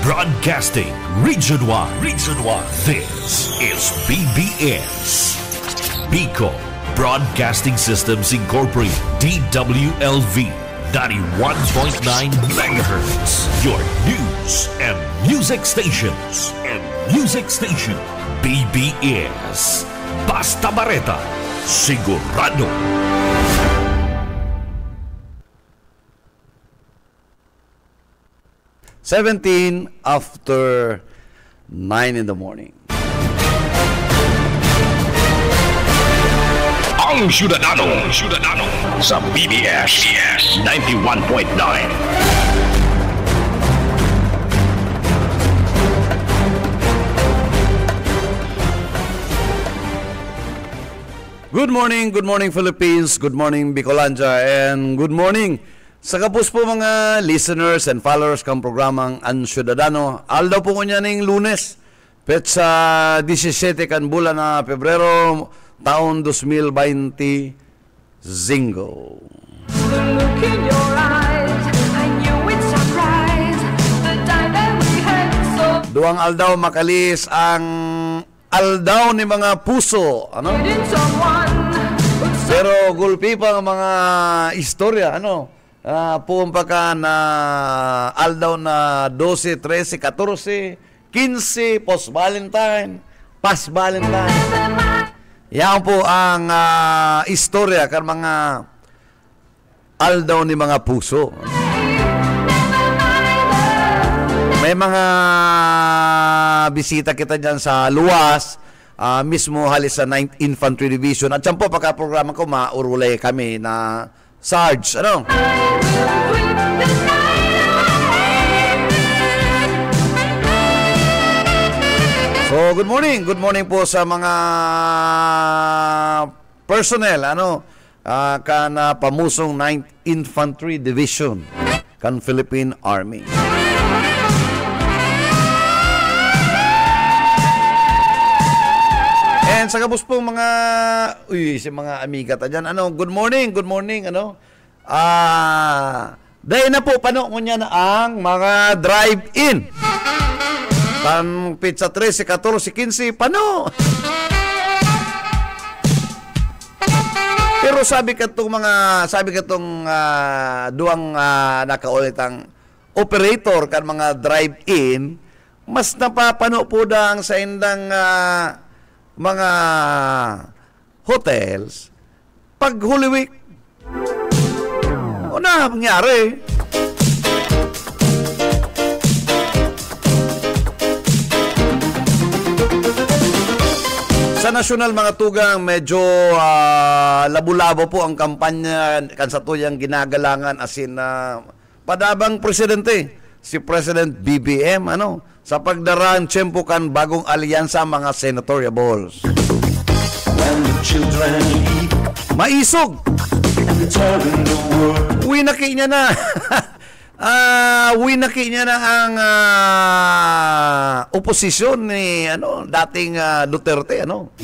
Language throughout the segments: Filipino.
Broadcasting Region 1. Region 1. This is BBS. Bicol Broadcasting Systems Incorporated. DWLV 91.9 MHz. Your news and music stations. BBS. Basta Bareta. Sigurado. 17 after 9 in the morning. Ang Syudadano sa BBS 91.9. Good morning Philippines, good morning Bicolandia, and good morning sa kapos po mga listeners and followers kang programang Ang Syudadano. Aldaw po niya ng Lunes, petsa 17 kan bulan na Pebrero, taon 2020, Zingo. Duang aldaw makalis ang aldaw ni mga puso, ano? Pero gulpi pa mga istorya, ano? Puumpa ka na aldaw na 12, 13, 14, 15, post-Valentine, past-Valentine. Yan po ang istorya kan mga aldaw ni mga puso. May mga bisita kita dyan sa luwas, mismo halis sa 9th Infantry Division. At dyan po, pagka-programa ko, maurulay kami na Sarge, ano? So, good morning po sa mga personnel, ano? Kan pamusong 9th Infantry Division, kan Philippine Army. And sa kapos po mga si mga amiga ta dyan, ano, good morning, ano, dahil na po, pano niya na ang mga drive-in. Kan pizza 13, 14, 15, pano? Pero sabi ka itong duwang nakaulitang operator kan mga drive-in, mas napapano po dang sa indang mga hotels pag Holy Week. O na nangyari? Sa nasyonal mga tugang, medyo labo-labo po ang kampanya kan sa tuyang ginagalangan asin padabang presidente, si President BBM, ano, sa pagdaraan tiyempo kan bagong alyansa mga senatoriables. Maisog! Winaki niya na. Winaki niya na ang oposisyon ni dating Duterte, ano?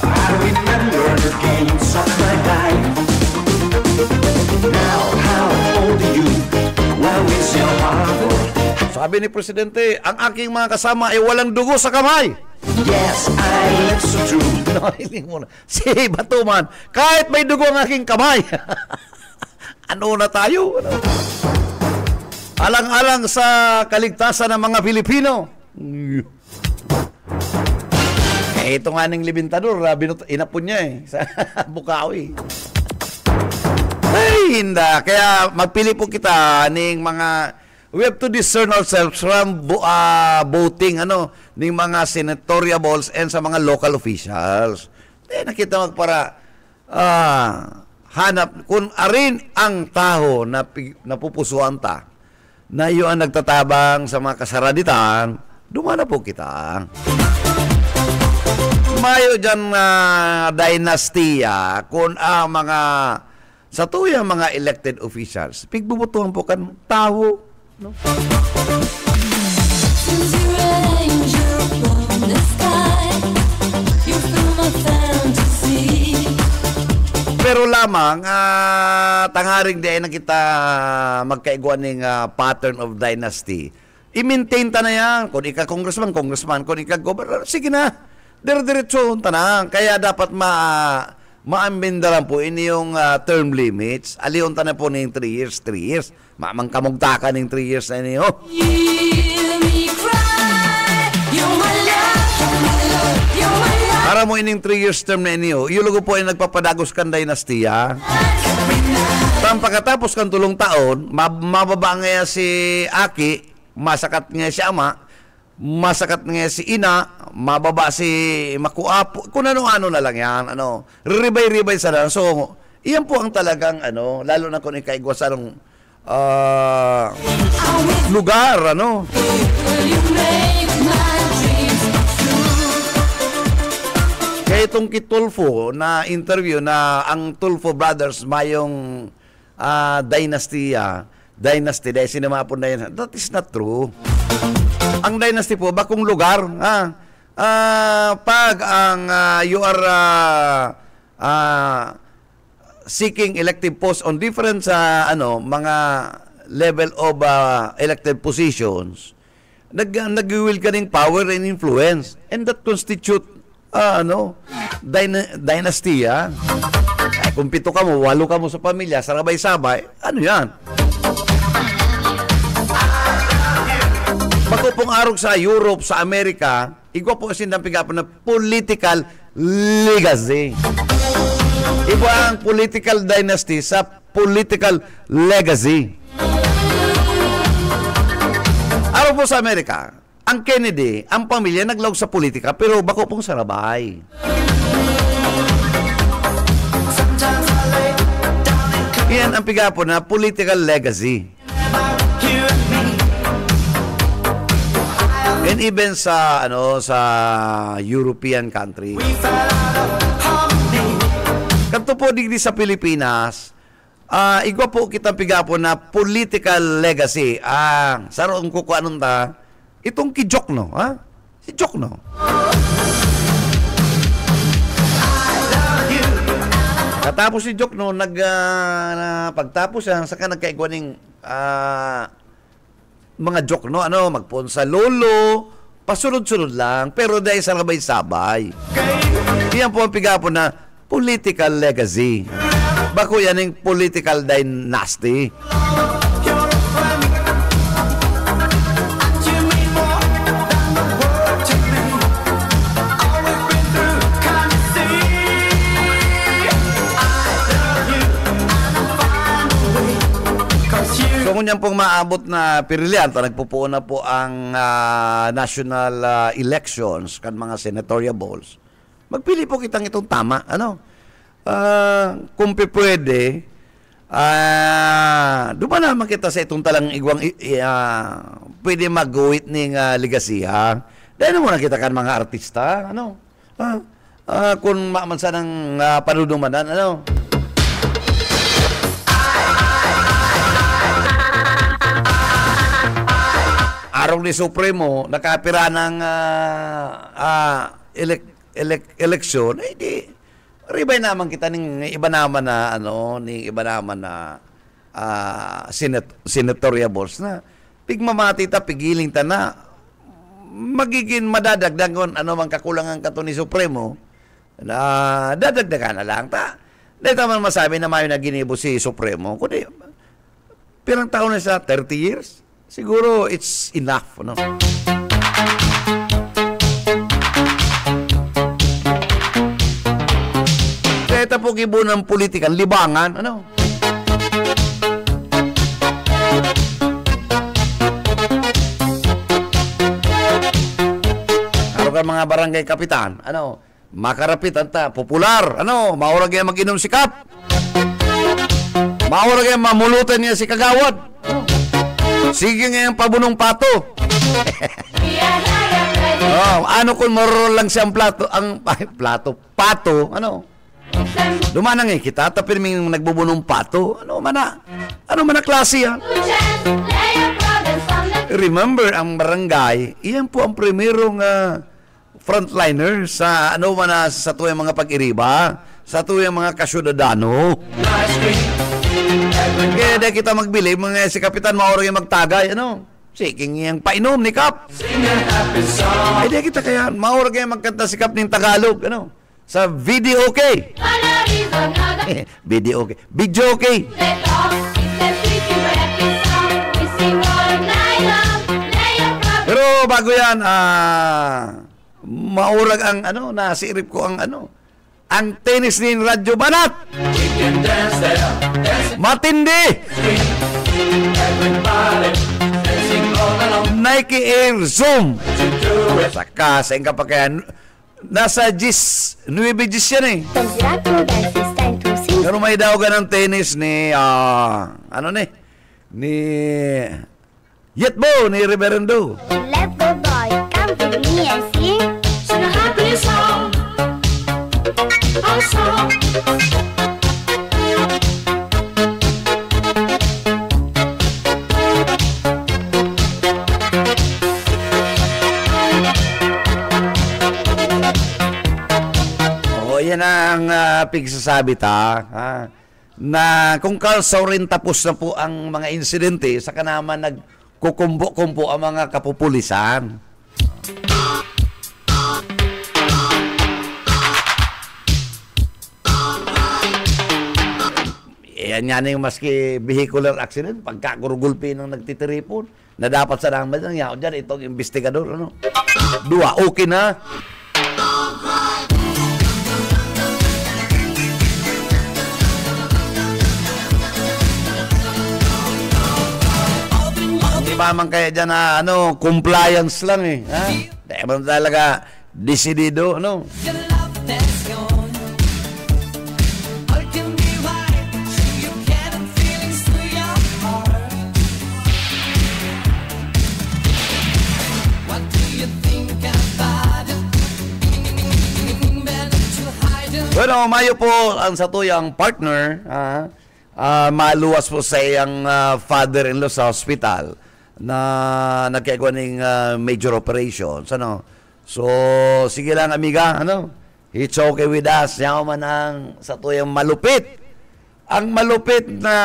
I remember the games of my life. Now, how old are you? Where is your heart? Sabi ni Presidente, ang aking mga kasama ay walang dugo sa kamay. Yes, it's true. Nahiling mo na. Si Batuman, kahit may dugo ang aking kamay. Ano na tayo? Ano? Alang-alang sa kaligtasan ng mga Pilipino. Ito nga ng libintador, inapon niya sa Bukawi. Ay, hindi. Kaya magpili po kita ng mga, we have to discern ourselves from voting, ng mga senatoriables and sa mga local officials. Nakita magpara, hanap, kung arin ang tao na napupusuan ta, na yun ang nagtatabang sa mga kasaraditan, dumana po kita. Mayo dyan dynastiya kung ang mga sa tuyang mga elected officials, pigbubutuhan po kan tao, no? Pero lamang, tangharing di ay nakita magkaiguan ng pattern of dynasty. I-maintain ta na yan. Kung ika-congressman, kung ika-governor, sige na. Dire-diretso ta na. Kaya dapat ma-ambinda lang po ini yung term limits. Aliyon ta na po ng 3 years. Mamang kamugtakan ng 3 years na niyo. Para mo ining 3 years term na inyo, iulugo po ay nagpapadagos kan dynastiya. Pagkatapos kan 3 taon, mababa nga si Aki, masakat nga si Ama, masakat nga si Ina, mababa si Makuapo, kung ano-ano na lang yan, ribay-ribay sa lang. So, iyan po ang talagang, lalo na kung ikaigwasan ng lugar, Kaya itong kitulfo na interview na ang Tulfo Brothers mayong dynasty, dahil sinama po na yan. That is not true. Ang dynasty po, bakong lugar. Pag ang you are seeking elective posts on different mga level of elected positions, nag-will ka ng power and influence. And that constitute dynasty, Ay, kung 7 ka mo, 8 ka mo sa pamilya, sarabay-sabay, ano yan? Bago pong arog sa Europe, sa Amerika, igwa po kasi napigapan na political legacy. Iba ang political dynasty sa political legacy. Araw po sa Amerika, ang Kennedy, ang pamilya naglawag sa politika pero bako pong sarabay. Yan ang pigapon na political legacy. And even sa sa European country. Kanto po digdi sa Pilipinas, igwa po kita pigapon na political legacy. Saron ko anong ta? Itong ki Jokno, Si Jokno. Katapos si Jokno, pagtapos siya, saka nagkaigwa ng mga Jokno, magpon sa lolo, pasunod-sunod lang, pero dahil sa sabay-sabay. Iyan po ang pigapon na political legacy. Bako yan yung political dynasty. So kung yan pong maabot na pirilian, nagpupuo na po ang national elections kan mga senatorial balls, magpili po kitang itong tama. Kung pwede, doon naman kita sa itong talang igwang pwede mag-uwit ng ligasiya. Dahil naman kita kan mga artista, kung maamansa ng panudumanan, Arong ni Supremo, nakapira ng eleksyon, di ribay naman kita ng iba naman na senatorial balls na pigmamati ta, pigiling ta na magiging madadagdagon man kakulangan kato ni Supremo na dadagdagan na lang ta. Dahil naman masabi na mayo na ginibo si Supremo, kundi pirang taon na siya, 30 years? Siguro it's enough, Kaya ito po kibo ng politikan, libangan, Araw ka mga barangay kapitan, makarapit anta, popular, maurag yan mag-inom si Kap. Maurag yan mamulutan niya si Kagawad. Sige nga yung pabunong pato. Ano kung marunong lang siyang pato, Dumanang kita, tapin may nagbubunong pato. Ano man na klase yan? Remember, ang barangay, iyan po ang primerong frontliner sa sa tuwing mga pag-iriba. sa tuyang mga kasyudadano. Kaya di kita magbili, mga si Kapitan mauro yung magtagay, ano? Siking yung painom ni Kap. Ay di kita kaya, mauro kayo magkanta si Kap ng Tagalog, ano? Sa video okay. Video okay. Video okay. Pero bago yan, maurag ang ano, nasirip ko ang ano, ang tennis ni Radyo Banat. Matindi. Nike Air Zoom. Saka, saan ka pa kaya? Nasa 9 yan eh. Pero may daw ng tennis ni, ano ni Yetbo, ni Reverendo. Let's go boy, come with me and sing. Sing a happy song. A song. Yan ang pigsasabi na kung kalsawrin tapos na po ang mga insidente, saka naman nagkukumpo-kumpo ang mga kapupulisan. Yan yung maski vehicular accident, pagkagurugulpi ng nagtitiripon, na dapat sa naman nangyao dyan, itong investigador, ano? Dua, okay na. Mamang kaya dyan na ano, compliance lang eh. Ha? Dahil mo talaga desidido, ano? Bueno, mayo po ang satuyang partner, maluwas po sa iyang father-in-law sa hospital na nagkagawa ng major operations, ano. So, sige lang amiga, ano. It's okay with us. Yaw man ang sa tuyang malupit. Ang malupit na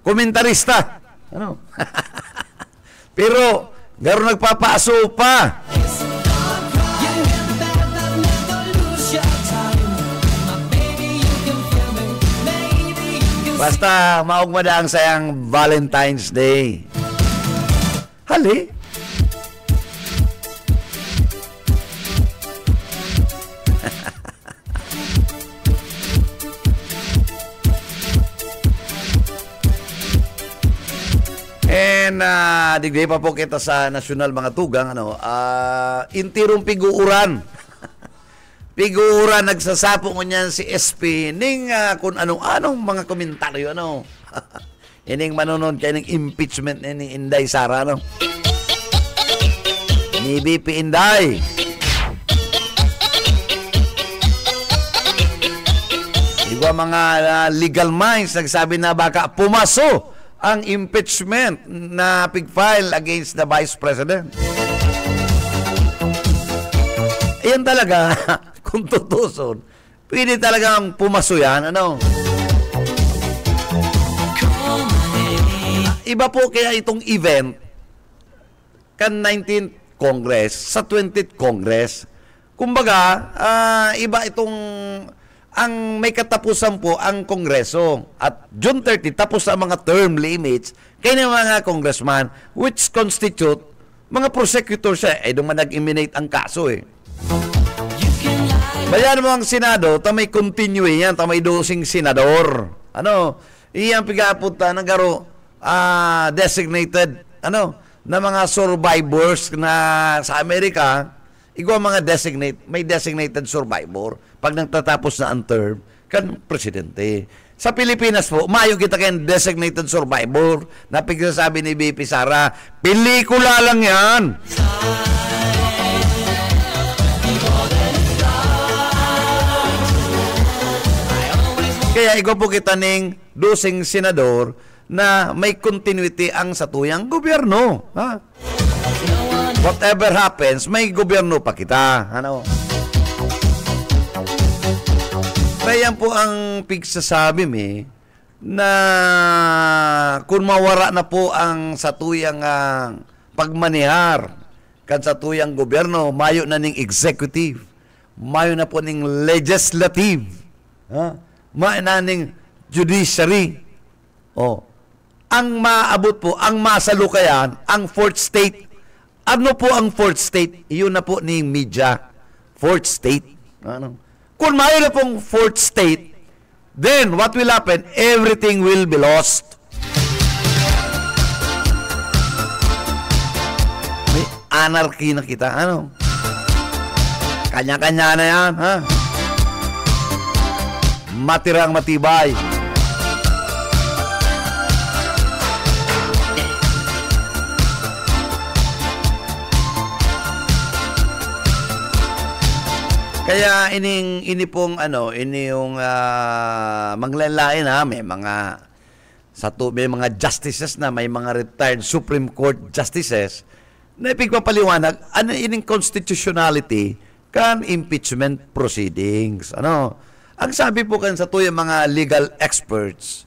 komentarista, ano. Pero garo nagpapaaso pa. Basta maugmada ang sayang Valentine's Day. Hali. And digday pa po kita sa nasyonal mga tugang, ano, intirong piguuran. Piguuran nagsasapo ko niyan si SP ning kung anong mga komentaryo, ano. Ining manonood kayo ng impeachment ni Inday Sara, no? Ni BP Inday. Iba mga legal minds nagsabi na baka pumaso ang impeachment na pig-file against the Vice President. Ayan talaga, kung tutuson, pwede talagang pumaso yan, ano? Iba po kaya itong event kan 19th Congress sa 20th Congress. Kumbaga, iba itong ang may katapusan po ang Kongreso at June 30 tapos ang mga term limits kaya ng mga congressman which constitute mga prosecutor siya doon nag-emanate ang kaso eh. Bayan mo ang Senado, tamay continue yan, tamay dosing senador. Ano, iyang pigapunta ng garo designated na mga survivors na sa Amerika, igwa mga may designated survivor pag nagtatapos na ang term kan presidente. Sa Pilipinas po, mayo kita kayong designated survivor na pigsasabi ni BP Sara, pelikula lang yan. Kaya igwa po kita ning dosing senador na may continuity ang satuyang gobyerno. Ha? Whatever happens, may gobyerno pa kita. Ano? Kaya po ang pigsasabi mi na kung mawara na po ang satuyang pagmanihar kan satuyang gobyerno, mayo na ning executive, mayo na po ning legislative, mayo na ning judiciary. Ang maabot po, ang masalukayan, ang fourth state. Ano po ang fourth state? Iyon na po ning media. Fourth state. Kung mayo na pong fourth state, then what will happen? Everything will be lost. May anarchy na kita. Kanya-kanya na yan. Matirang matibay. Kaya ini pong ini yung manglalain may mga may mga justices na, may mga retired Supreme Court justices na ipigpapaliwanag ining constitutionality kan impeachment proceedings. Ang sabi po kan sa tuyang mga legal experts,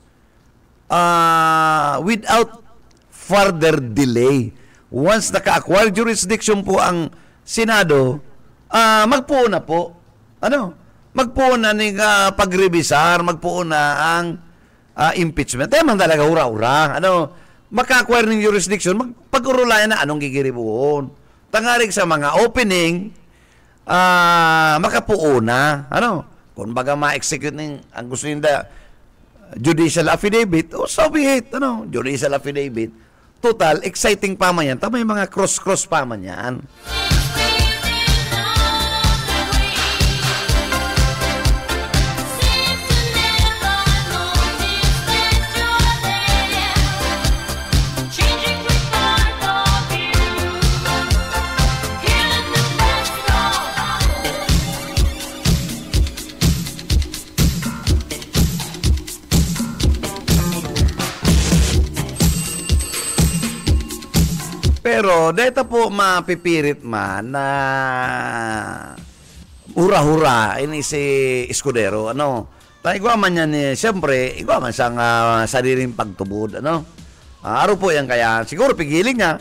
without further delay, once naka-acquire jurisdiction po ang Senado, magpuo na po. Magpuo na ning pagrevisar, magpuo na ang impeachment. Man talaga ura-ura. Maka-acquire ng jurisdiction, magpag-urulayan na anong gigiribuon. Tangarig sa mga opening, makapuo na. Kung baga ma-execute ng ang gusto nila judicial affidavit, so be it. Judicial affidavit. Total, exciting pa man yan. Tamay mga cross-cross pa man yan. Pero dito po mapipirit man na hura-hura ini si Escudero. Igwa man yan siyempre, igwa man siyang sariling pagtubod. Araw po yan kaya, siguro pigiling niya.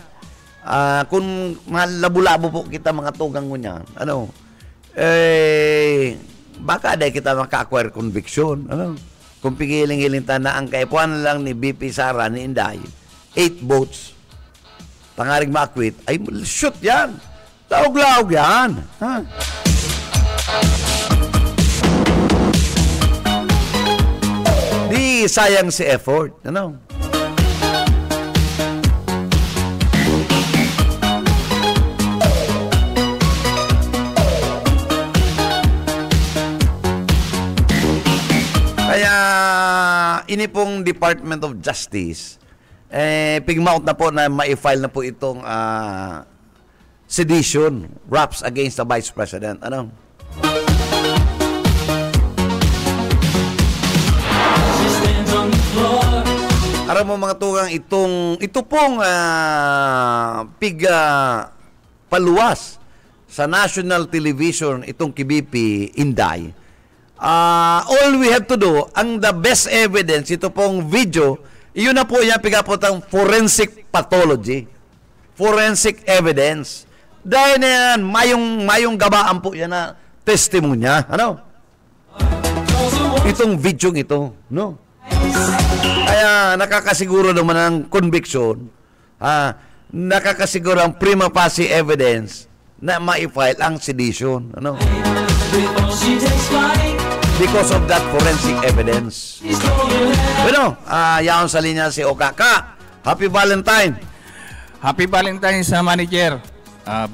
Kung malabo-labo po kita mga tugang mo niya, baka dahil kita maka-acquire conviction. Kung pigiling-hiling na ang kaipuan lang ni BP Sara ni Inday, 8 votes. Tangaring ma-acquit, ay shoot yan. Laog-laog yan. Di sayang si effort. Kaya, ini pong Department of Justice, pigmount na po na ma-file na po itong sedition, raps against the Vice President. Aram mo mga tugang ito pong paluwas sa national television itong KBP Inday. All we have to do, ang the best evidence, ito pong video, iyon na po yan pigapotang forensic pathology. Forensic evidence. Dahil na yan, mayong gabaan po yan na testimonya. Itong video ito. Kaya nakakasiguro naman ang conviction, nakakasiguro ang prima facie evidence na ma-file ang sedition. Because of that forensic evidence. Yaon sa linya si Okaka. Happy Valentine. Happy Valentine sa manager.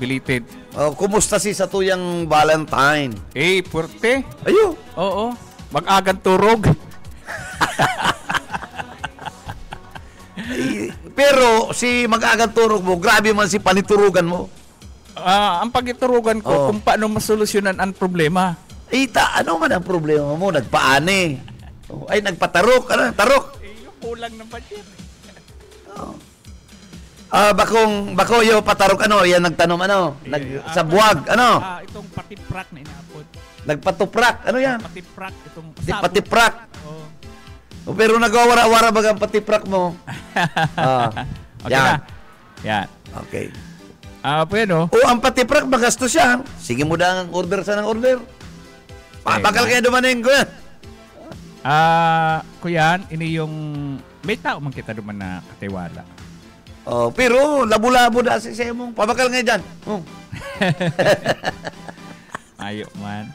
Belated. Kumusta si sa tuyang Valentine? Puwerte. Ayo. Oo. Mag-agang turog. Pero si mag-agang turog mo, grabe man si paniturugan mo. Ang pagiturugan ko kung paano masolusyonan ang problema. Ano man ang problema mo? Nagpaani. Ay, nagpatarok. Tarok. Kulang ng budget. Bako yung patarok yan nagtanom sa buwag, itong patiprak na inaabot. Nagpatuprak. Ano yan? Patiprak itong Di sabon. patiprak. Oh. O, pero nagwawara-wara bagang patiprak mo. Okay Yan. na. Yan. Okay. Bueno. O, ang patiprak, magastos siya. Sige mo na ang order sa ng order. Bakal kaya dumanin ko yan. Kuyan, ini yung may tao man kita duman na katiwala. Oh, pero labo-labo na si mo. Pabakal nga dyan. Oh. Ayo man.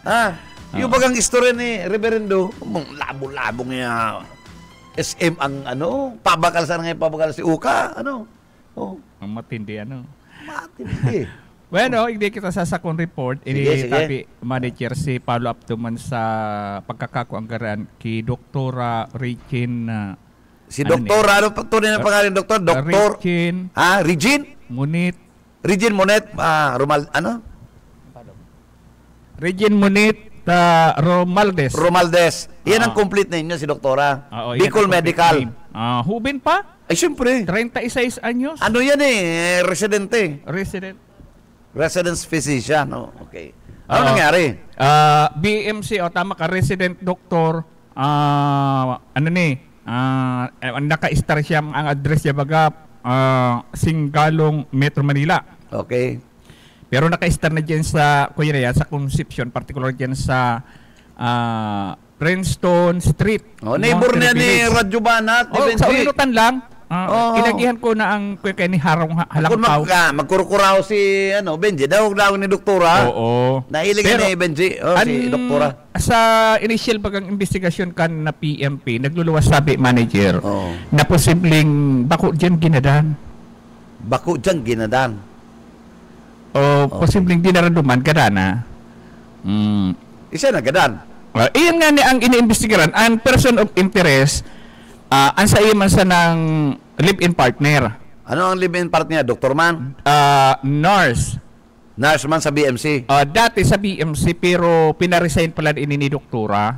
Yung bagang istorya ni Reverendo, labo-labo nga SM ang pabakal sa nga pabakal si Uka, Oh, Ang matindi matindi. Bueno, hindi kita sasakon report. Sige. Tapi manager si follow up tuman sa pagkakakuanggaran ki Doktora Regine Si Doktor, ano pa tunay na pangalan, Doktor? Doktor, Regine Regine? Munit. Regine Monet, Regine Munit Romaldes. Romaldes. Yan ang complete name niya, si Doktora. Yan Bicol ang complete Medical. name. Hubin pa? Ay, siyempre. 36 anyos. Ano yan residente. Residence physician. Okay. Ano nangyari? BMC, tama ka, resident doctor, naka-star siya ang address niya baga, Singalong, Metro Manila. Okay. Pero naka-star na dyan sa, sa Concepcion, particular dyan sa Princeton Street. Neighbor niya ni Radyo Banat. Sa ulinutan lang. Kinagihan ko na ang kaya ni Harong Halangkaw. Magkurukuraw si Benji. Daw ni Doktora. Oo. Nahilig ni Benji. Si Doktora. Sa initial bagang investigasyon kan na PMP, nagluluwas sabi manager na posibleng bako dyan ginadan. Bako dyan ginadan. Posibleng dinaraduman kadana. Isa na gadan. Iyan nga ni ang iniimbestigaran ang person of interest. Ang sa iyo man sa ng live-in partner. Ano ang live-in partner? Dr. Man? Nurse. Nurse man sa BMC? Dati sa BMC pero pinaresign pala ini ni Doktora.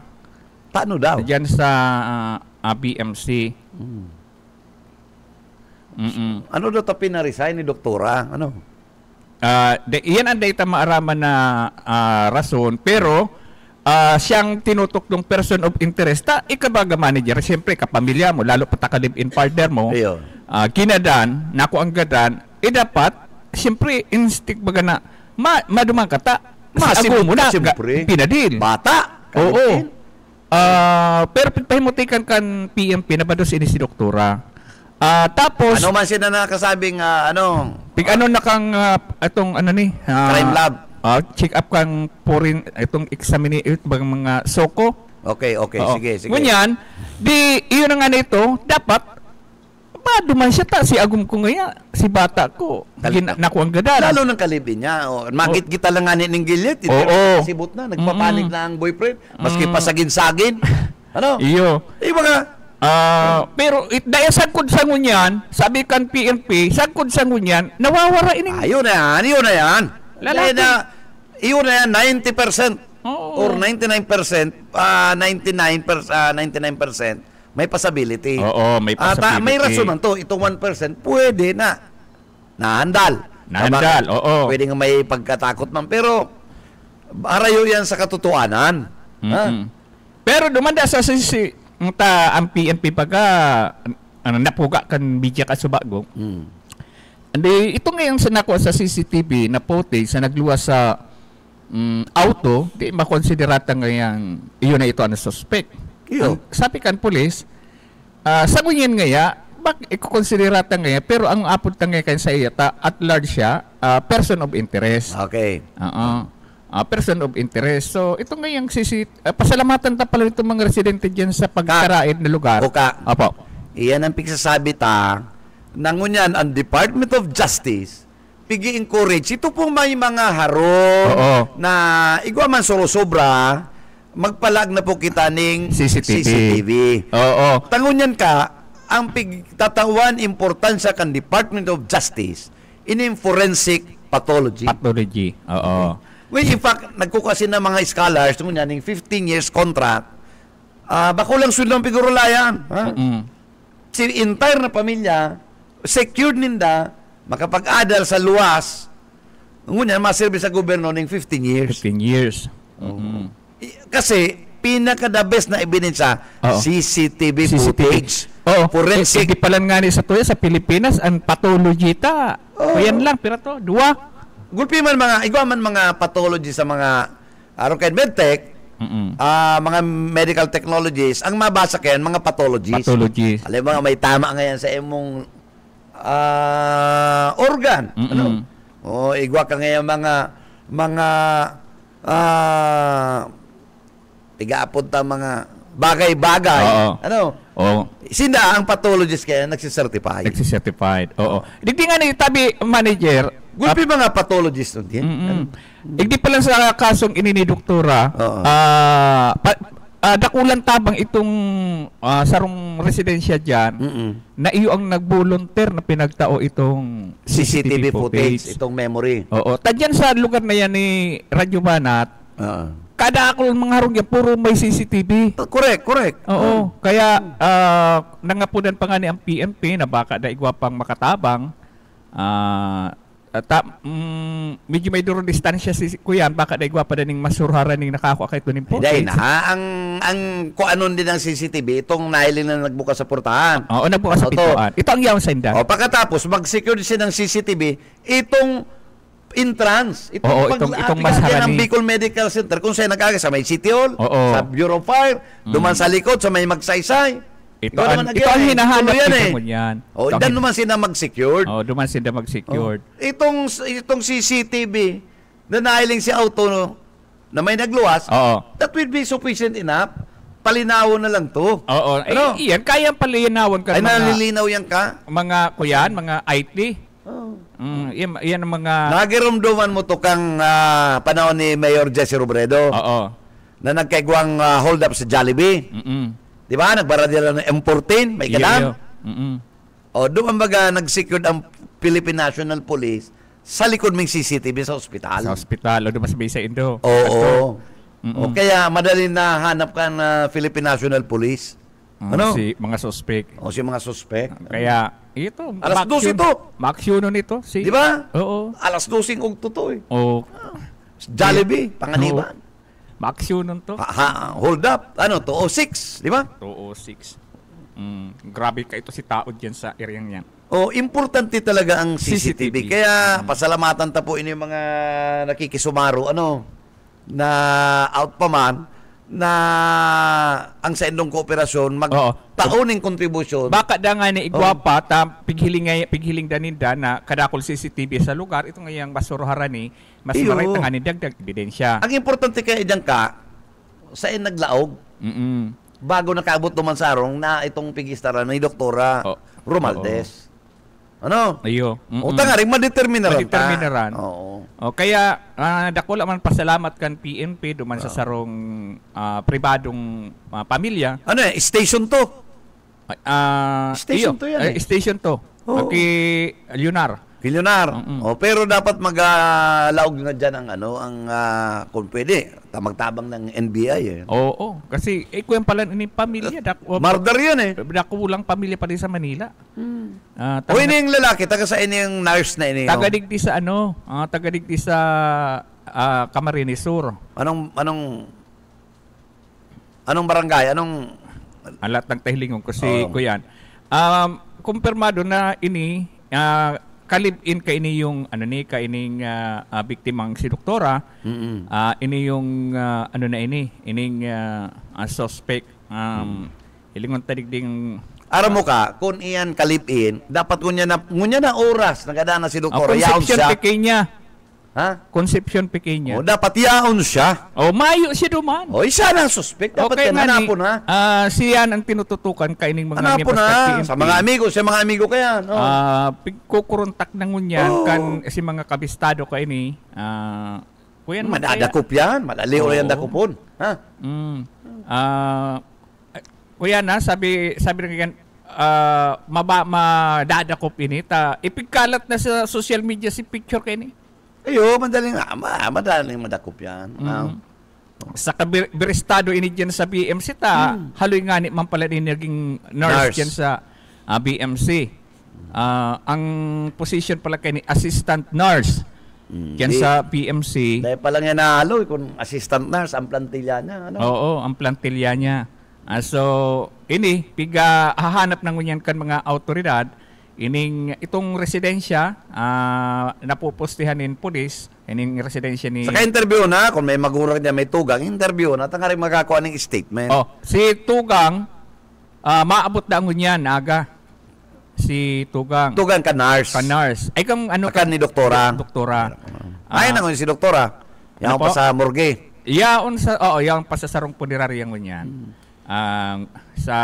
Paano daw? Diyan sa BMC. Ano daw ito pinaresign ni Doktora? Iyan ang data maaraman na rason pero siyang tinutok ng person of interest ikabaga manager, siyempre kapamilya mo lalo pa ka-live-in partner mo kinadan, naku ang gadan dapat, siyempre instinct baga na madumang kata maago mo na, pinadil bata pero pahimutikan kan PMP na ba doon si Doktora tapos ano man siya na nakasabing nakang itong crime lab check up kang foreign itong examinate mga soko. Okay, sige. Ngunyan, iyon nga nito, dapat maduman siya si agum ko ngaya, si bata ko. Naku ang gadan. Lalo ng kalibin niya. Magit-gita lang nga ng gilit. Sibot na, nagpapanik na ang boyfriend. Maski pasagin-sagin. Iyo. Mga pero dahil sagkod sa ngunyan, sabi kan PNP, sagkod sa ngunyan, nawawara ining. Ayun na yan. Iyon na yan, 90% or 99%, 99% may possibility. May possibility. May rason man to, itong 1% pwede na nahandal. Pwede nga may pagkatakot man, pero harayo yan sa katotohanan. Pero dumanda sa ang PNP pagka napuga kan media ka subago. Ito ngayon sa nakuha sa CCTV na footage na nagluwas sa auto, di makonsiderata ngayon iyon na ito ang suspect. Sabi kan pulis, sa ngunyan ngaya, ikukonsiderata ngaya, pero ang apod ta ngayon sa iya, at large siya, person of interest. Okay. Person of interest. So, ito ngayong pasalamatan ta pala itong mga residente dyan sa pagkaraid na lugar. Opo. Iyan ang pigsasabi ta, nangunyan ang Department of Justice pigi-encourage ito pong may mga harong na igwa man sobra magpalag na po kita ning CCTV. Tangunyan ka ang pigtatawan importansya kan Department of Justice in forensic pathology. Well, in fact, nagkukasin na mga scholars tangunyan ning 15 years contract bako lang sulang pigurulayan. Si entire na pamilya secured ninda makapag-adal sa luwas ngunyan maserbi sa gobyerno ng 15 years. Kasi, pinaka-the best na ebidensya, Oo. CCTV footage. Oo. Forensic. Hindi pala nga ni sa tuya sa Pilipinas, ang pathology ta. O yan lang, pero to, dua. Gulpi man igwa man mga pathology sa mga aron kay medtech, mga medical technologies, ang mabasa kayan mga pathologies. Pathologies. Alam mo may tama ngayon sa imong organ. Ano? O igwa ka ngayon mga igaapod ta mga bagay-bagay. Oo. Ano? Oo. Sinda ang pathologist kaya nagsicertify. Nagsicertified. Oo. Hindi nga ni tabi manager. Gulpi mga pathologist nun din. Hindi pa lang sa kasong ini ni doktora. Oo. Dakulan tabang itong sarong residensya dyan na iyo ang nag-volunteer na pinagtao itong CCTV footage, itong memory. Oo. Tadyan sa lugar na yan ni Radyo Banat, kada ako mga harong yan, puro may CCTV. Correct. Oo. Kaya nangapunan pa nga ni ang PNP na baka da igwapang makatabang. Medyo may durong distansya si Kuyan, baka da igwapa da ning masurharan ning nakakuha kay ito ning Hindi footage. na. Ang kung anon din ang CCTV, itong nahiling na nagbukas sa portahan. Oo, nagbukas sa pituan. Ito ang yaon sa indan. O pagkatapos, mag-secure siya ng CCTV, itong entrance, Oo, itong mas ng harani. Bicol Medical Center, kung sa'yo nag sa may City Hall, Oo. sa Bureau of Fire, duman sa likod, sa may magsaysay. Ito ang hinahanap ito mo yan. O, dan naman sila mag-secured. Oo, duman sila mag-secured. Itong CCTV, na nahiling si auto na may nagluwas, Oo. that will be sufficient enough. Palinawon na lang to. Oo. Ano? Iyan, kayang palinawan ka Ay, mga, nalilinaw yan ka? mga kuyan, mga IT. Yan ang mga... Nagirumduman mo to kang panahon ni Mayor Jesse Robredo Oo. na nagkaigwang hold up sa Jollibee. Di ba? Nagbara nila ng M14, may kadam. O, doon baga nag-secured ang Philippine National Police sa likod ng CCTV sa ospital. Sa ospital, o dumas sa Indo. Oo. O, kaya madali na hanap ka na Philippine National Police. Ano? Si mga suspect. O, si mga suspect. Kaya, ito. Alas 12 ito. Maksyono nito. Si, Di ba? Oo. Alas 12 ug tuto eh. O, Jollibee, panganiban. maksyono to. Hold up, 206, di ba? 206. Grabe ka ito si tao dyan sa area yan. O, importante talaga ang CCTV. CCTV. Kaya, pasalamatan ta po ini mga nakikisumaro, na out pa man, na ang sa indong kooperasyon, magtauning kontribusyon. Baka da nga ni igwapa, pighiling daninda na kadakol CCTV sa lugar, ito ngayang masurharan ni, mas Iyo. maray nga ni dagdag ebidensya. Ang importante kaya dyan ka, sa naglaog, bago nakaabot naman sa arong na itong pigistaran ni Doktora Romaldes. Ano? Ayo. O nga rin, madeterminaran. Madeterminaran. Oo. O kaya dako man pasalamat kan PNP duman sa sarong pribadong pamilya. Ano station to? Station to yan Station to. Kay Leonar. Kilyonar. Pero dapat maglaog nga dyan ang kung pwede, magtabang ng NBI eh. Oo. Kasi ko yung pala ni pamilya. Murder yan eh. Dako lang pamilya pa rin sa Manila. O ini yung lalaki, taga sa ini yung nurse na ini. Tagadigdi sa tagadigdi sa Camarines Sur. Anong barangay? Alat ng tahilingon ko si Kuyan. Kumpirmado na ini kalib-in ka ini yung ining biktimang si doktora. Ini yung ining suspect. Ilingon tadigding aram mo ka, kung iyan kalip-in, dapat ngunya na oras nagadana si doktora, yaon Conception siya. Pequeña. Ha? Conception Pequeña. O, dapat yaon siya. Mayo siya duman. O, isa na suspect. Dapat yan, hanapon ha. Siyan ang tinututukan kaining mga Hanapon ha. Sa mga amigo kaya. Pigkukuruntak na ngunyan kan si mga kabistado ka ini. Kuyan Madadakop yan. Madali o yan dakupon. Ha? Kuya na, sabi ng madadakop ini. Ipigkalat na sa social media si picture kayo ni. Ayo, madaling madakop yan. Sa kabiristado ini dyan sa BMC haloy nga ni man pala din naging nurse dyan sa BMC. Ang position pala kay ni assistant nurse. Yan sa PMC. Dahil pa lang yan nahalo, kung assistant nurse, ang plantilla niya. Ano? Oo, ang plantilya niya. So, piga hahanap ng ganyan kan mga autoridad, itong residensya, napupustihan ng pulis, ining residensya ni... Saka interview na, kung may magurang niya, may tugang, interview na, tangaring makakuha ng statement. Si Tugang, maabot na ang ganyan, aga. Si Tugang. Tugang ka nurse. Kanars. Ay kung ano Saka ni doktora. Doktora. Ay, na si doktora. Yan Ano pa po? sa morgue. Yaon sa yang pasasarong punerarya ng ganyan. Sa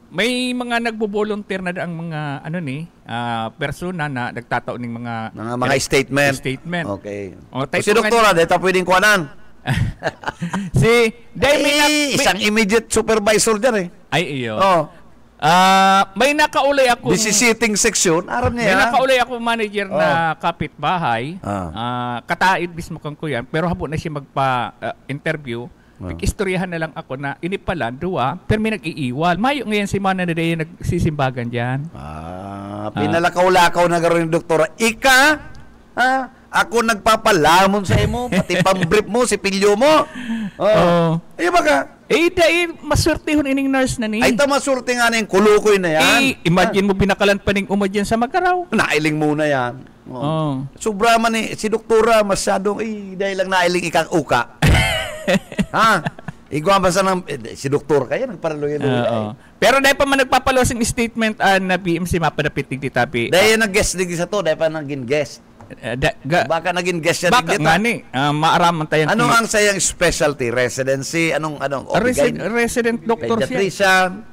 may mga nagbo-volunteer na ang mga persona na nagtataon ng Mga statement. statement. Okay. Tayo Si doktora, dito pwedeng kuhanan. Isang immediate supervisor dyan eh. Ay iyo. Oh. May nakaulay ako. Visiting section, aram May niya. nakaulay ako manager na kapitbahay. Ah. Kataid mismo kang kuyan, pero habo na siya magpa-interview. Nag-istoryahan na lang ako na inipalan, pero may nag-iiwal. Mayo ngayon si Mana na day nagsisimbagan dyan. Pinalakaw-lakaw na garo ni doktora. Ako nagpapalamon sa imo, pati pambrief mo, si pilyo mo. Ay baka. Dahil maswertehon ining nurse na ni. Ay masurti nga na yung kulukoy na yan. Imagine mo binakalan pa ning umadyan sa Magaraw. Nailing muna yan. Sobra man si doktora masyadong, dahil lang nailing ikang uka. Igwa ba sa si doktor kaya nagparaloy. Pero dahil pa man nagpapalosing statement na PMC mapadapit ng titapi. Dahil nag-guest din sa to, dahil pa naging guest. Baka naging guest yan. Baka nga ni, maaraman tayong... Ano ang sayang specialty? Residency? Anong? Resident doctor siya. Pediatrician?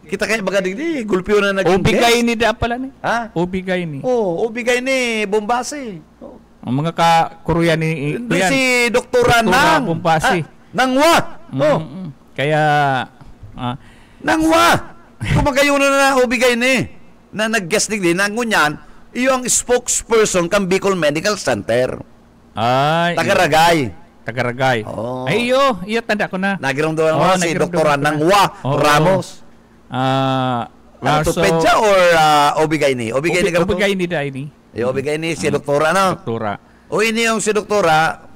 Kita kayo baga digdi, gulpyo na naging Ubigay guest. ni da pala ni. Ubigay ni Bombasi. Ang mga kakuruyan ni... Hindi si Doktora Nang. Bombasi. Nangwa. Kaya... Nangwa. Kumagayon na ubigay ni. Na nag-guest digdi, nangunyan, iyo ang spokesperson kang Bicol Medical Center. Tagaragay. Ay, iyo tanda ko na. Nagiramdaman mo si Dr. Nangwa Ramos. Orthopedya or obigay ni? Obigay ni da ini. Obigay ni si Doktora, ano? Doktora. O ini yung si Doktora,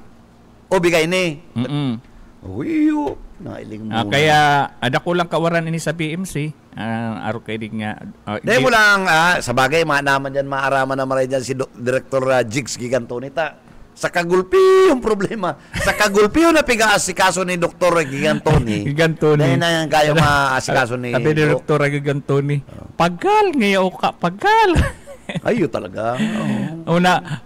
obigay ni. Uyo. Nailing mo. Kaya, ada ko lang kawaran ini sa BMC. Aro kay dig nga. Dahil mo lang, sa bagay, naman dyan, maaraman na maray dyan si Director Jigs Gigantonita. Sa kagulpi yung problema. Sa kagulpi yung napiga-asikaso ni Dr. Gigantoni. Dahil na yung kaya maasikaso ni... Sabi ni Dr. Gigantoni, pagal ngayon ka, pagal. Ayo talaga.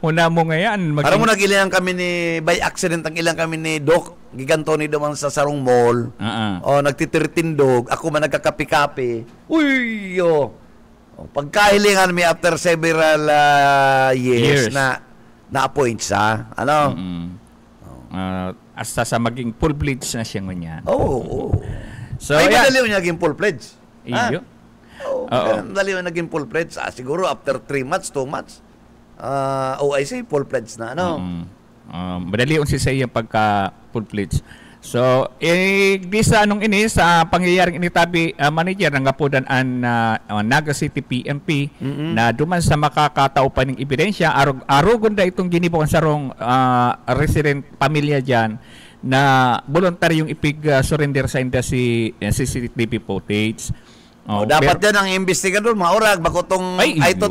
Una mo ngayon. Parang mo nag-ilang kami by accident, ang ilang kami ni Doc Gigantoni naman sa Sarong Mall. Nagtitirtindog. Ako man nagkakapi-kapi. Pagkahilingan mi after several years na-appoint sa, ano? Hasta sa maging full-fledged na siya ngayon. So, ay, madali mo naging full-fledged. Iyo. Dali mo naging full-fledged. Siguro after 3 months, 2 months. OIC, full-fledged na, ano? Madali yung sa iyang pagka full-fledged. So, di sa sa pangyayaring initabi manager ng Gapudan Naga City PNP na duman sa makakatao pa ng ebidensya, arugon da itong ginibong sarong resident pamilya dyan na voluntaryong ipig-surrender sa si CCTV footage. Dapat yan ang investigador, maurag, bakotong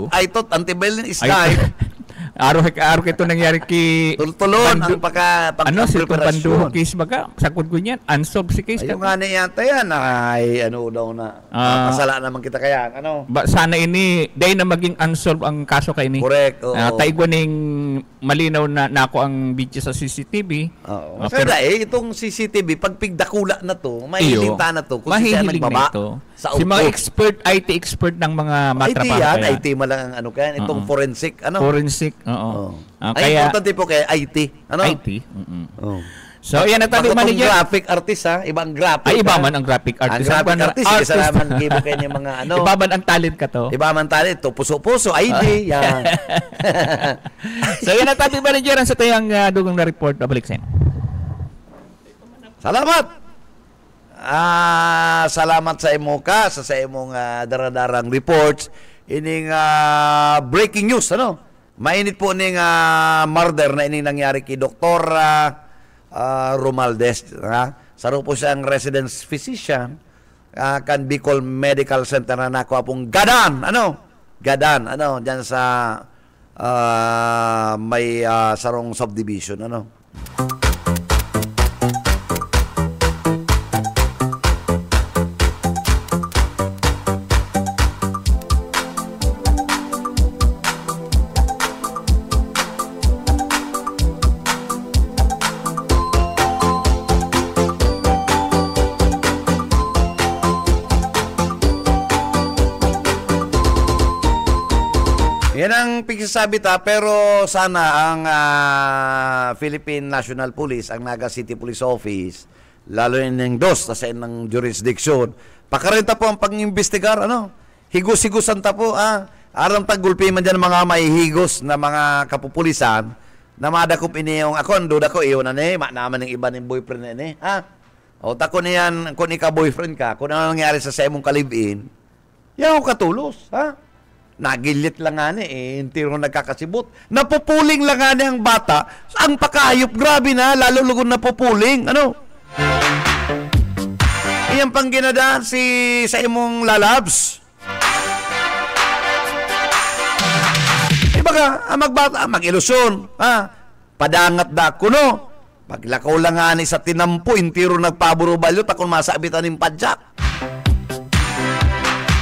aitot, antibailin iskay. Araw ito nangyari ki tulon ang si Banduho case baga sakod ko niyan unsolved si case yung nga niya yan ay daw na kasala naman kita kaya sana ini day na maging unsolved ang kaso kay ni correct taigwa ning malinaw na nako ang video sa CCTV pero itong CCTV pag pigdakula na to mahihilinta na to kung siya nagbaba sa si mga IT expert ng mga matrapaho IT mo lang ang itong forensic kaya importante po kay IT IT so yan natin manager graphic artist ibang graphic iba man ang graphic artist ang graphic artist kasi naman gibo kayo yung mga iba man ang talent ka to iba man talent to puso ID yan so yan natin manager ang sa tayang dugang na report balik sa salamat salamat sa imo sa imong daradarang reports ining breaking news, ano? Mainit po ining murder na ining nangyari kay Dr. Romualdez, saro po siyang residence physician kan Bicol Medical Center na nakuha pong gadan, diyan sa may sarong subdivision, ano. Yan ang pagsasabi pero sana ang Philippine National Police, ang Naga City Police Office, lalo yung DOS, sa ng jurisdiction, pakarenta po ang pang-imbestigar, higos-higusan ta po, aram tagulpi man dyan mga mahihigos na mga kapupulisan, na madakop ini yung ako, duda ko, iyon na naman ng iba ng boyfriend na o tako niyan, kung ika-boyfriend ka, kung ano nangyari sa mong kalibin, yan ako katulos, nagilit lang nga intiro nagkakasibot. Napupuling lang nga ang bata. Ang pakayop, grabe na, lalo lugod napupuling. Iyan pang ginadaan sa imong lalabs. Ibaga, magbata, mag-ilusyon. Padangat da ako, no? Paglakaw lang nga sa tinampo, intiro nagpaburo balyo, takon masabitan ng padyak.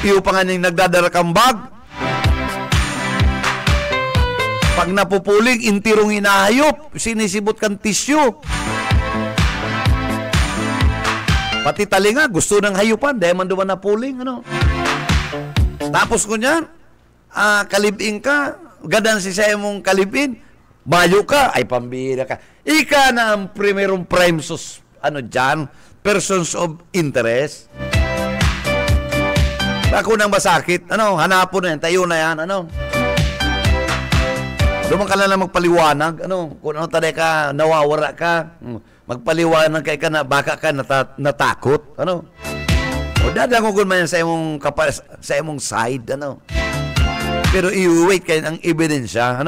Iyo pa nga nagdadarakang bag. Pag napupuling, intirong inahayop, sinisibot kang tisyo. Pati talinga, gusto ng hayupan, dahil man duman napuling, Tapos ko niyan, kalibing ka, gadan si sa mong kalibin, bayo ka, ay pambira ka. Ika na ang primerong prime persons of interest. Ako nang masakit, hanapon na yan, tayo na yan, Duman ka lang magpaliwanag, kung taday ka, nawawara ka, magpaliwanag ka na baka ka natakot, O dadangugon man yan sa imong side, Pero i-wait kayo ang ebidensya,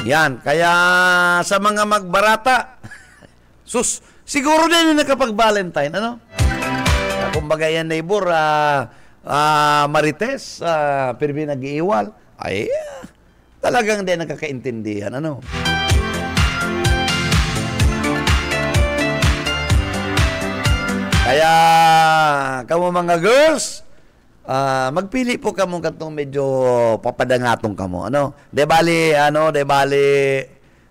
Yan, kaya sa mga magbarata, siguro din yung nakapag-Valentine, Kumbaga yan, neighbor, Marites, pero nag-iiwal, ay, talagang din nakakaintindihan, Kaya, kamo mga girls, magpili po kamo katong medyo papadangatong kamo, De bali,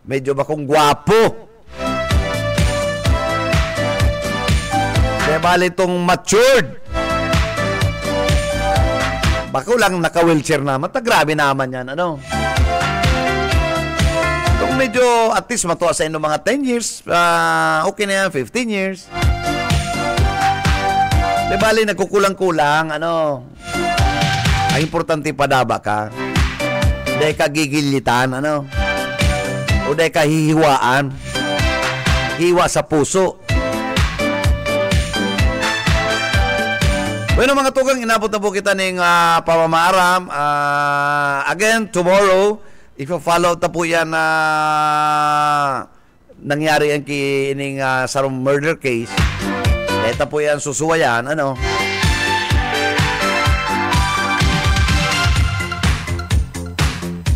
medyo bakong gwapo. De bali tong matured. Bako lang naka-wheelchair naman, grabe naman yan, Kung medyo at least matuwa sa inyo mga 10 years, okay na yan, 15 years. De bali, nagkukulang-kulang, ang importante padaba ka. Dahil ka gigilitan, o dahil ka hihiwaan. Hiwa sa puso. Bueno, mga tugang, inabot na po kita ng pamamaaram. Again, tomorrow, if-follow ta po yan na nangyari yan kining sarong murder case. Ito po yan, susuwayan,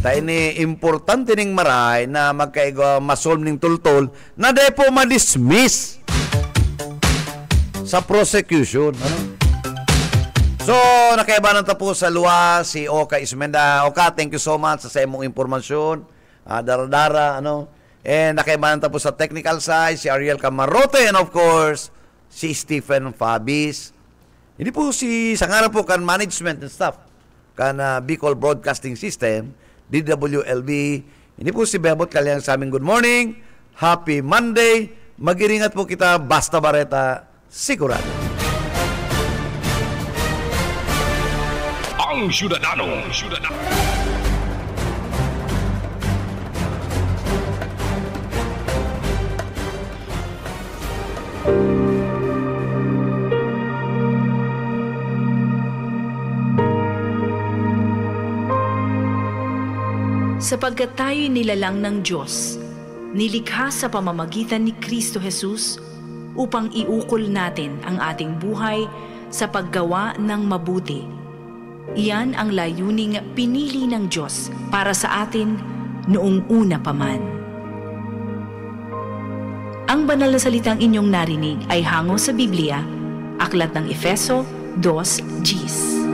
Tayo ni importante ning maray na magkaigo masolve ning tultol na di po ma-dismiss sa prosecution, So, nakaibanan ta po sa luwa si Oka Ismenda. Oka, thank you so much sa imong impormasyon. Dara-dara, And nakaibanan ta po sa technical side, si Ariel Camarote, and of course, si Stephen Fabis. Hindi po sa ngalan po kan management and staff kan Bicol Broadcasting System, DWLB. Hindi po si Bebot Kalyang sa aming good morning. Happy Monday. Mag-iringat po kita, Basta Bareta, sigurado. Ang Syudadano. Sapagkat tayo'y nilalang ng Diyos, nilikha sa pamamagitan ni Kristo Jesus upang iukol natin ang ating buhay sa paggawa ng mabuti. Iyan ang layuning pinili ng Diyos para sa atin noong una pa man. Ang banal na salitang inyong narinig ay hango sa Biblia, Aklat ng Efeso 2:10.